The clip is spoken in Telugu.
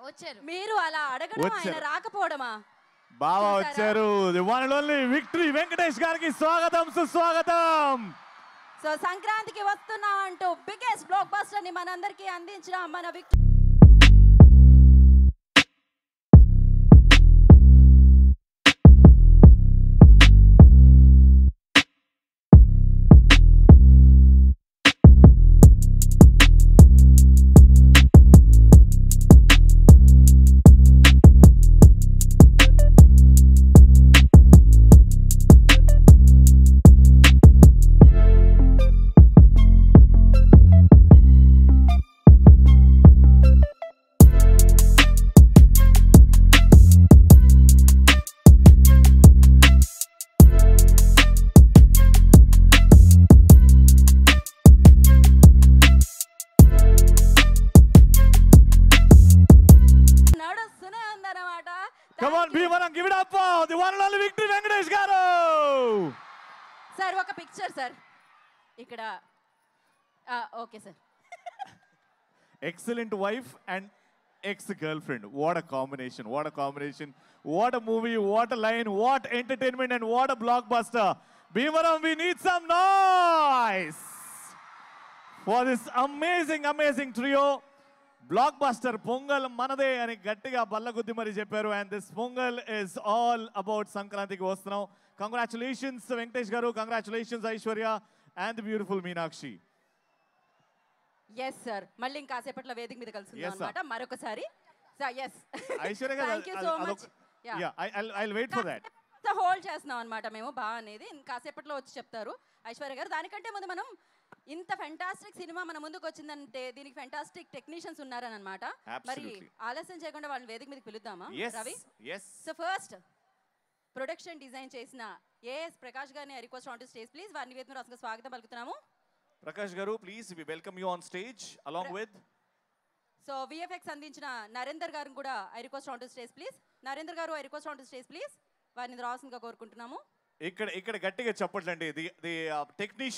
వచ్చారు. మీరు అలా అడగడం ఆయన రాకపోవడమా? బావా వచ్చారు. The one and only victory Venkatesh గారికి స్వాగతం సుస్వాగతం. సో సంక్రాంతికి వస్తున్నా అంటూ బిగ్గెస్ట్ బ్లాక్ బస్టర్ ని మనందరికీ అందించిన మన victory Come on, Bhimaram, give it up for the one and only Victory Venkatesh garu. Sir, oka picture sir. Ikkada. Okay sir. Excellent wife and ex-girlfriend. What a combination. What a combination. What a movie. What a line. What entertainment and what a blockbuster. Bhimaram, we need some noise for this amazing, amazing trio. Blockbuster Pongal Manade and Gattiga Ballaguddi Mari Chepparu, and this Pongal is all about Sankrantiki Vastunnam. Congratulations Venkatesh garu, congratulations Aishwarya and the beautiful Meenakshi. Yes sir. Malli inkaasepatlo Vedic మీద కలుసుకుందాం అన్నమాట మరొకసారి. Sir, yes. Aishwarya garu, thank you so much. Yeah, I'll wait for that. So hold చేస్తున్నాం అన్నమాట మేము బా అనేది ఇంకాసేపట్లో వచ్చి చెప్తారు ఐశ్వర్య గారు. దానికంటే ముందు మనం ఇంత ఫెంటాస్టిక్ సినిమా మన ముందుకు వచ్చిందంటే దీనికి ఫెంటాస్టిక్ టెక్నీషియన్స్ ఉన్నారని అన్నమాట. మరి ఆలస్యం చేయకుండా వాళ్ళని వేదిక మీదకి పిలుద్దామా Ravi? So first production design చేసిన ఏఎస్ ప్రకాష్ గారిని I request on to stage please. వారిని వేదిక మీద రాసుగా స్వాగతం పలుకుతున్నాము. Prakash garu please we welcome you on stage along with. So VFX అందించిన నరేందర్ గారిని కూడా I request on to stage please. Narender garu I request on to stage please. వారిని రాసుగా కోరుకుంటున్నాము. ఇక్కడ గట్టిగా చెప్పట్లండి. The technician